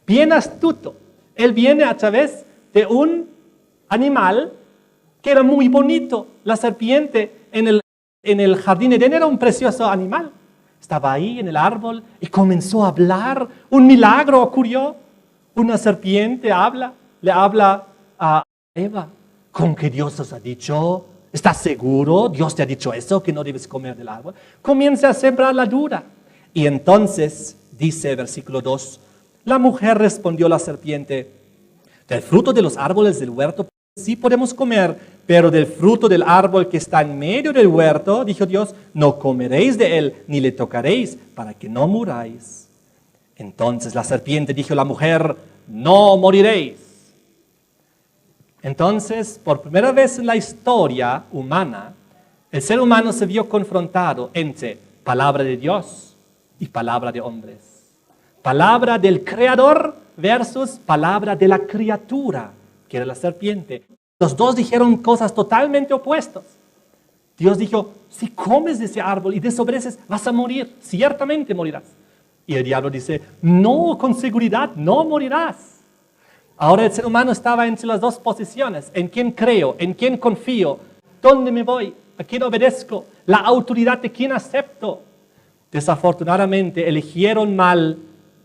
Bien astuto. Él viene a través de un animal que era muy bonito. La serpiente en el jardín Edén era un precioso animal. Estaba ahí en el árbol y comenzó a hablar. Un milagro ocurrió. Una serpiente le habla a Eva. ¿Con que Dios os ha dicho? ¿Estás seguro? ¿Dios te ha dicho eso, que no debes comer del árbol? Comienza a sembrar la duda. Y entonces, dice el versículo 2, la mujer respondió a la serpiente, del fruto de los árboles del huerto sí podemos comer, pero del fruto del árbol que está en medio del huerto, dijo Dios, no comeréis de él, ni le tocaréis, para que no muráis. Entonces la serpiente dijo a la mujer, no moriréis. Entonces, por primera vez en la historia humana, el ser humano se vio confrontado entre palabra de Dios y palabra de hombres. Palabra del Creador versus palabra de la criatura, que era la serpiente. Los dos dijeron cosas totalmente opuestas. Dios dijo, si comes de ese árbol y desobedeces, vas a morir, ciertamente morirás. Y el diablo dice, no, con seguridad, no morirás. Ahora el ser humano estaba entre las dos posiciones, en quién creo, en quién confío, dónde me voy, a quién obedezco, la autoridad de quién acepto. Desafortunadamente eligieron mal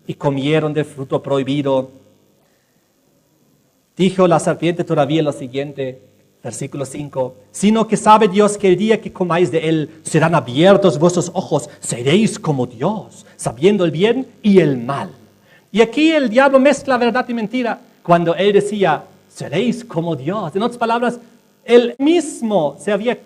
y comieron del fruto prohibido. Dijo la serpiente todavía lo siguiente, versículo 5, sino que sabe Dios que el día que comáis de él serán abiertos vuestros ojos, seréis como Dios, sabiendo el bien y el mal. Y aquí el diablo mezcla verdad y mentira cuando él decía, seréis como Dios. En otras palabras, él mismo se había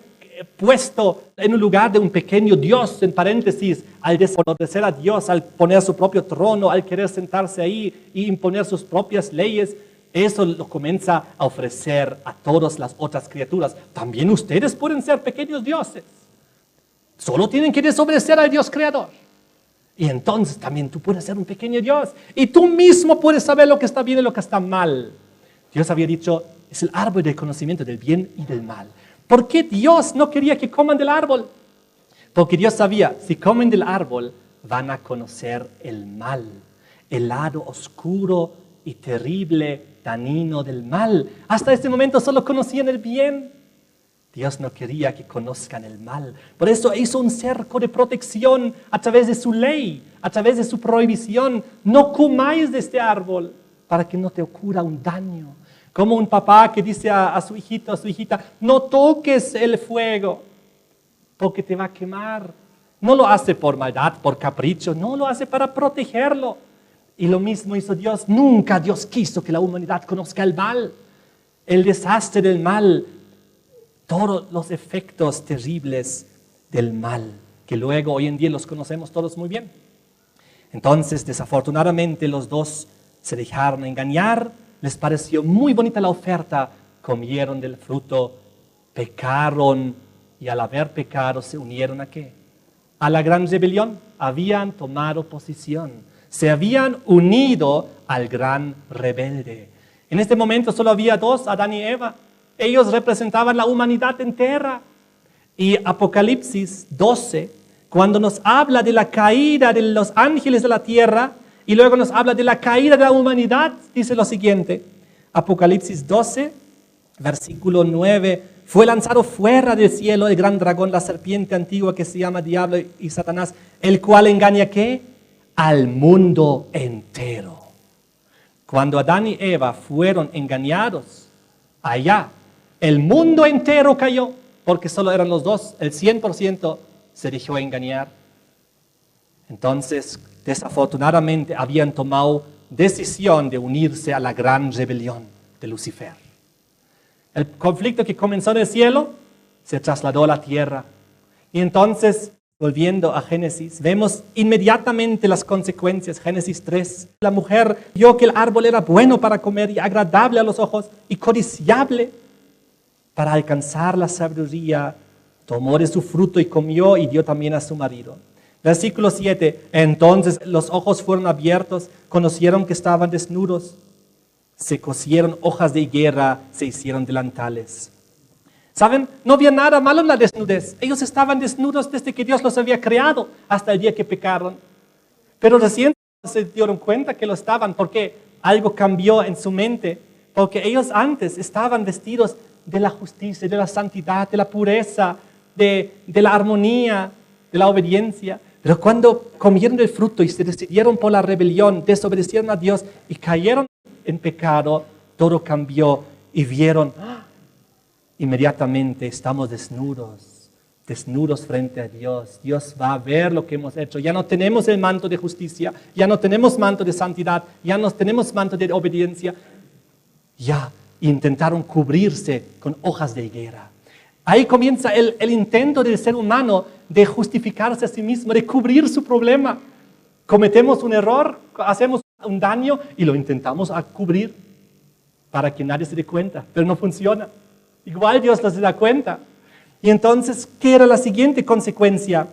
puesto en un lugar de un pequeño Dios, en paréntesis, al desobedecer a Dios, al poner su propio trono, al querer sentarse ahí y imponer sus propias leyes. Eso lo comienza a ofrecer a todas las otras criaturas. También ustedes pueden ser pequeños dioses. Solo tienen que desobedecer al Dios creador. Y entonces también tú puedes ser un pequeño Dios. Y tú mismo puedes saber lo que está bien y lo que está mal. Dios había dicho, es el árbol del conocimiento del bien y del mal. ¿Por qué Dios no quería que coman del árbol? Porque Dios sabía, si comen del árbol, van a conocer el mal, el lado oscuro y terrible, dañino del mal. Hasta este momento solo conocían el bien. Dios no quería que conozcan el mal. Por eso hizo un cerco de protección a través de su ley, a través de su prohibición. No comáis de este árbol para que no te ocurra un daño. Como un papá que dice a su hijito, a su hijita, no toques el fuego porque te va a quemar. No lo hace por maldad, por capricho, no lo hace para protegerlo. Y lo mismo hizo Dios. Nunca Dios quiso que la humanidad conozca el mal, el desastre del mal, todos los efectos terribles del mal, que luego hoy en día los conocemos todos muy bien. Entonces, desafortunadamente, los dos se dejaron engañar, les pareció muy bonita la oferta, comieron del fruto, pecaron, y al haber pecado se unieron ¿a qué? A la gran rebelión. Habían tomado posición, se habían unido al gran rebelde. En este momento solo había dos, Adán y Eva. Ellos representaban la humanidad entera. Y Apocalipsis 12, cuando nos habla de la caída de los ángeles de la tierra y luego nos habla de la caída de la humanidad, dice lo siguiente. Apocalipsis 12, versículo 9. Fue lanzado fuera del cielo el gran dragón, la serpiente antigua que se llama Diablo y Satanás, el cual engaña ¿qué? Al mundo entero. Cuando Adán y Eva fueron engañados, allá el mundo entero cayó, porque solo eran los dos, el 100% se dejó engañar. Entonces, desafortunadamente, habían tomado decisión de unirse a la gran rebelión de Lucifer. El conflicto que comenzó en el cielo se trasladó a la tierra. Y entonces, volviendo a Génesis, vemos inmediatamente las consecuencias. Génesis 3. La mujer vio que el árbol era bueno para comer y agradable a los ojos y codiciable para alcanzar la sabiduría. Tomó de su fruto y comió y dio también a su marido. Versículo 7. Entonces los ojos fueron abiertos, conocieron que estaban desnudos. Se cosieron hojas de higuera, se hicieron delantales. ¿Saben? No había nada malo en la desnudez. Ellos estaban desnudos desde que Dios los había creado hasta el día que pecaron. Pero recién se dieron cuenta que lo estaban porque algo cambió en su mente. Porque ellos antes estaban vestidos de la justicia, de la santidad, de la pureza, de la armonía, de la obediencia. Pero cuando comieron el fruto y se decidieron por la rebelión, desobedecieron a Dios y cayeron en pecado, todo cambió y vieron, inmediatamente estamos desnudos frente a Dios. Dios va a ver lo que hemos hecho. Ya no tenemos el manto de justicia, ya no tenemos manto de santidad, ya no tenemos manto de obediencia. Ya intentaron cubrirse con hojas de higuera. Ahí comienza el intento del ser humano de justificarse a sí mismo, de cubrir su problema. Cometemos un error, hacemos un daño y lo intentamos cubrir para que nadie se dé cuenta, pero no funciona. Igual Dios no se da cuenta. Y entonces, ¿qué era la siguiente consecuencia?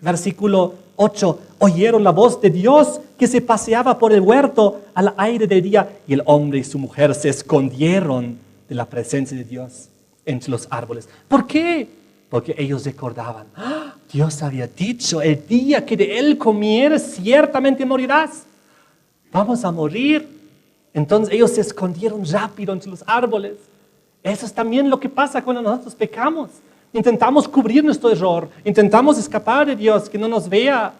Versículo 8. Oyeron la voz de Dios que se paseaba por el huerto al aire del día y el hombre y su mujer se escondieron de la presencia de Dios entre los árboles. ¿Por qué? Porque ellos recordaban, Dios había dicho, el día que de él comieres ciertamente morirás. Vamos a morir. Entonces ellos se escondieron rápido entre los árboles. Eso es también lo que pasa cuando nosotros pecamos. Intentamos cubrir nuestro error, intentamos escapar de Dios, que no nos vea.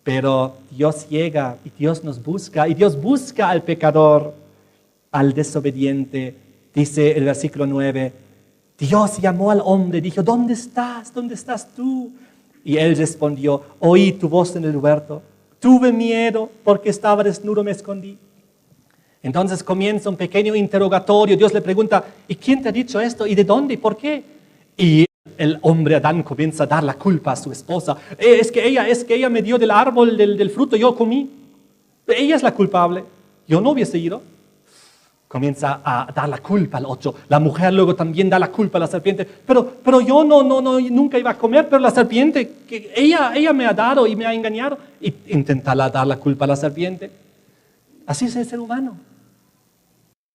Pero Dios llega y Dios nos busca, y Dios busca al pecador, al desobediente. Dice el versículo 9, Dios llamó al hombre, dijo, ¿dónde estás? ¿Dónde estás tú? Y él respondió, oí tu voz en el huerto, tuve miedo porque estaba desnudo, me escondí. Entonces comienza un pequeño interrogatorio. Dios le pregunta, ¿y quién te ha dicho esto? ¿Y de dónde? ¿Y por qué? Y el hombre Adán comienza a dar la culpa a su esposa. Es que ella me dio del árbol del fruto, yo comí. Ella es la culpable. Yo no hubiese ido. Comienza a dar la culpa al otro. La mujer luego también da la culpa a la serpiente. Pero yo nunca iba a comer, pero la serpiente, que ella me ha dado y me ha engañado. Y intenta dar la culpa a la serpiente. Así es el ser humano.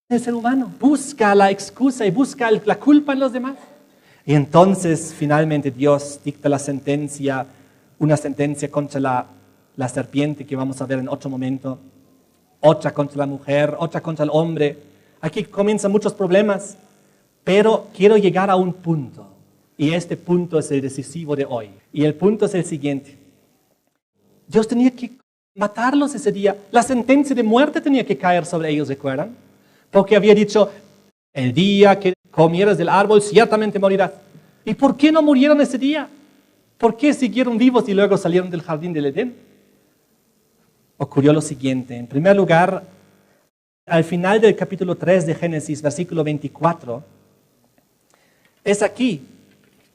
El ser humano busca la excusa y busca la culpa en los demás. Y entonces finalmente Dios dicta la sentencia, una sentencia contra la serpiente que vamos a ver en otro momento, otra contra la mujer, otra contra el hombre. Aquí comienzan muchos problemas, pero quiero llegar a un punto. Y este punto es el decisivo de hoy. Y el punto es el siguiente. Dios tenía que matarlos ese día. La sentencia de muerte tenía que caer sobre ellos, ¿recuerdan? Porque había dicho, el día que comieras del árbol ciertamente morirás. ¿Y por qué no murieron ese día? ¿Por qué siguieron vivos y luego salieron del jardín del Edén? Ocurrió lo siguiente. En primer lugar, al final del capítulo 3 de Génesis, versículo 24, es aquí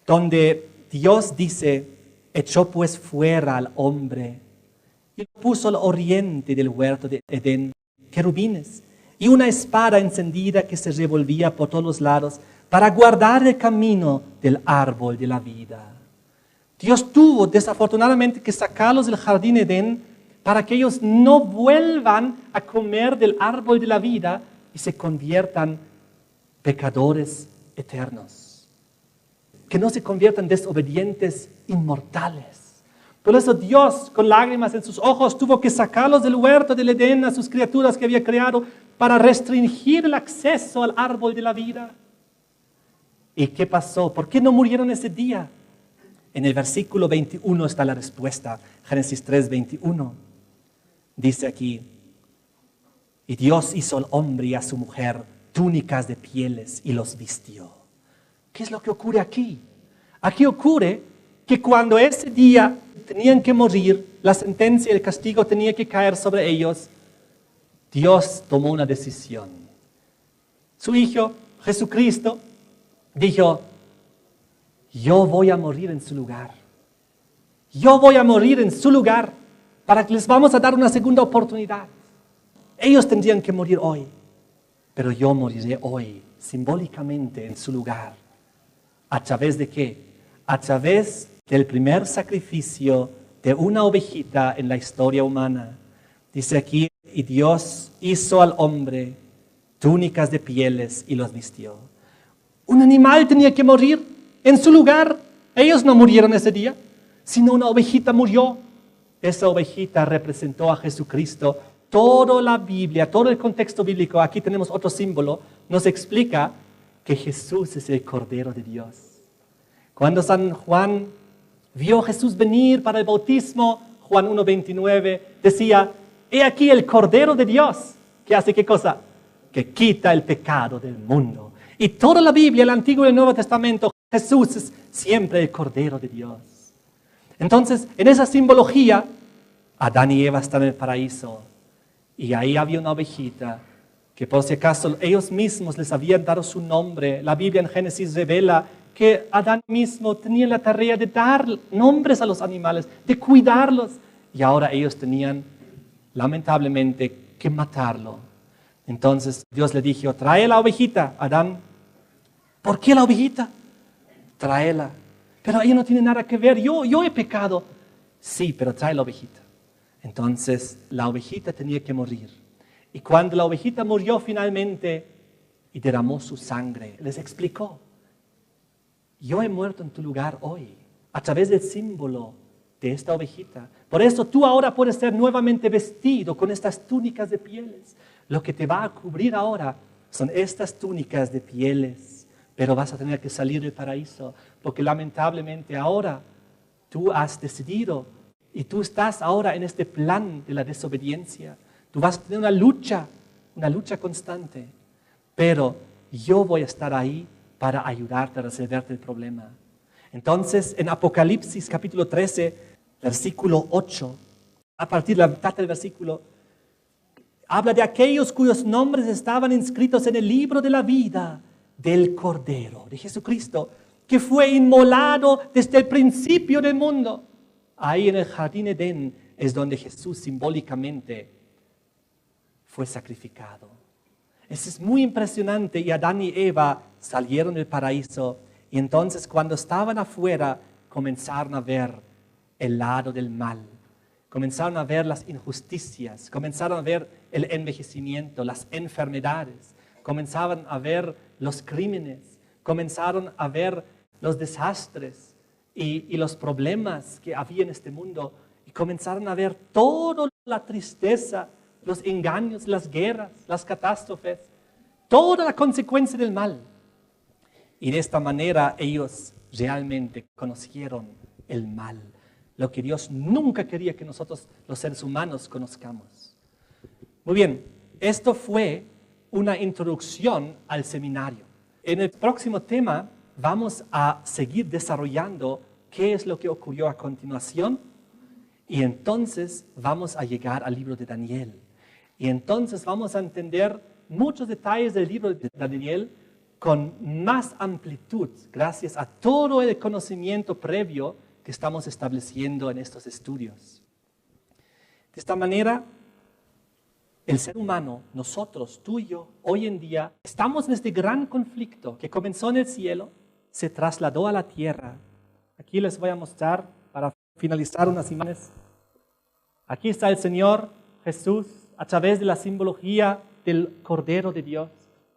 donde Dios dice, echó pues fuera al hombre y lo puso al oriente del huerto de Edén, querubines y una espada encendida que se revolvía por todos los lados para guardar el camino del árbol de la vida. Dios tuvo desafortunadamente que sacarlos del jardín de Edén para que ellos no vuelvan a comer del árbol de la vida y se conviertan pecadores eternos. Que no se conviertan desobedientes inmortales. Por eso Dios, con lágrimas en sus ojos, tuvo que sacarlos del huerto del Edén a sus criaturas que había creado para restringir el acceso al árbol de la vida. ¿Y qué pasó? ¿Por qué no murieron ese día? En el versículo 21 está la respuesta. Génesis 3, 21. Dice aquí, y Dios hizo al hombre y a su mujer túnicas de pieles y los vistió. ¿Qué es lo que ocurre aquí? Aquí ocurre que cuando ese día tenían que morir, la sentencia y el castigo tenía que caer sobre ellos, Dios tomó una decisión. Su Hijo, Jesucristo, dijo, yo voy a morir en su lugar. Yo voy a morir en su lugar para que les vamos a dar una segunda oportunidad. Ellos tendrían que morir hoy, pero yo moriré hoy, simbólicamente en su lugar. ¿A través de qué? A través del primer sacrificio de una ovejita en la historia humana. Dice aquí, y Dios hizo al hombre túnicas de pieles y los vistió. Un animal tenía que morir en su lugar. Ellos no murieron ese día, sino una ovejita murió. Esa ovejita representó a Jesucristo. Toda la Biblia, todo el contexto bíblico, aquí tenemos otro símbolo, nos explica que Jesús es el Cordero de Dios. Cuando San Juan vio a Jesús venir para el bautismo, Juan 1:29, decía, he aquí el Cordero de Dios, que hace ¿qué cosa? Que quita el pecado del mundo. Y toda la Biblia, el Antiguo y el Nuevo Testamento, Jesús es siempre el Cordero de Dios. Entonces, en esa simbología, Adán y Eva están en el paraíso. Y ahí había una ovejita que por si acaso ellos mismos les habían dado su nombre. La Biblia en Génesis revela que Adán mismo tenía la tarea de dar nombres a los animales, de cuidarlos. Y ahora ellos tenían, lamentablemente, que matarlo. Entonces Dios le dijo, trae la ovejita, Adán. ¿Por qué la ovejita? Tráela. Pero ella no tiene nada que ver, yo he pecado. Sí, pero trae la ovejita. Entonces la ovejita tenía que morir. Y cuando la ovejita murió finalmente y derramó su sangre, les explicó, yo he muerto en tu lugar hoy, a través del símbolo de esta ovejita. Por eso tú ahora puedes ser nuevamente vestido con estas túnicas de pieles. Lo que te va a cubrir ahora son estas túnicas de pieles, pero vas a tener que salir del paraíso, porque lamentablemente ahora tú has decidido y tú estás ahora en este plan de la desobediencia. Tú vas a tener una lucha constante, pero yo voy a estar ahí para ayudarte a resolverte el problema. Entonces, en Apocalipsis capítulo 13, versículo 8, a partir de la mitad del versículo, habla de aquellos cuyos nombres estaban inscritos en el libro de la vida del Cordero, de Jesucristo, que fue inmolado desde el principio del mundo. Ahí en el jardín Edén es donde Jesús simbólicamente fue sacrificado. Eso es muy impresionante. Y Adán y Eva salieron del paraíso y entonces cuando estaban afuera comenzaron a ver el lado del mal. Comenzaron a ver las injusticias, comenzaron a ver el envejecimiento, las enfermedades, comenzaron a ver los crímenes, comenzaron a ver los desastres y los problemas que había en este mundo y comenzaron a ver toda la tristeza, los engaños, las guerras, las catástrofes, toda la consecuencia del mal. Y de esta manera ellos realmente conocieron el mal, lo que Dios nunca quería que nosotros, los seres humanos, conozcamos. Muy bien, esto fue una introducción al seminario. En el próximo tema vamos a seguir desarrollando qué es lo que ocurrió a continuación y entonces vamos a llegar al libro de Daniel. Y entonces vamos a entender muchos detalles del libro de Daniel con más amplitud, gracias a todo el conocimiento previo que estamos estableciendo en estos estudios. De esta manera, el ser humano, nosotros, tú y yo, hoy en día, estamos en este gran conflicto que comenzó en el cielo, se trasladó a la tierra. Aquí les voy a mostrar, para finalizar, unas imágenes. Aquí está el Señor Jesús, a través de la simbología del Cordero de Dios,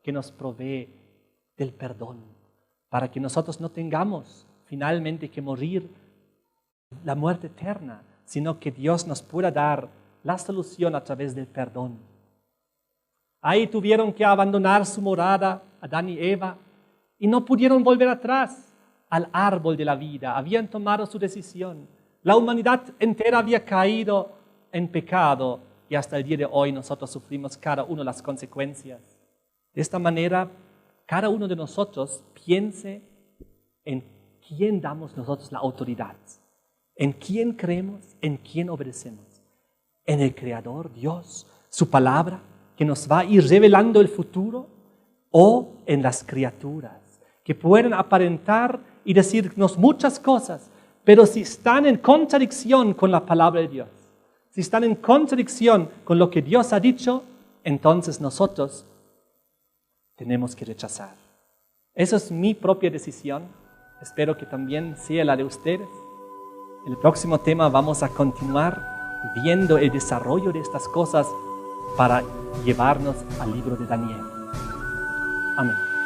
que nos provee del perdón, para que nosotros no tengamos finalmente que morir la muerte eterna, sino que Dios nos pueda dar la solución a través del perdón. Ahí tuvieron que abandonar su morada, Adán y Eva, y no pudieron volver atrás al árbol de la vida. Habían tomado su decisión. La humanidad entera había caído en pecado y hasta el día de hoy nosotros sufrimos cada uno las consecuencias. De esta manera, cada uno de nosotros piense en quién damos nosotros la autoridad, en quién creemos, en quién obedecemos. En el Creador, Dios, su palabra, que nos va a ir revelando el futuro, o en las criaturas, que pueden aparentar y decirnos muchas cosas, pero si están en contradicción con la palabra de Dios, si están en contradicción con lo que Dios ha dicho, entonces nosotros tenemos que rechazar. Esa es mi propia decisión. Espero que también sea la de ustedes. En el próximo tema vamos a continuar viendo el desarrollo de estas cosas para llevarnos al libro de Daniel. Amén.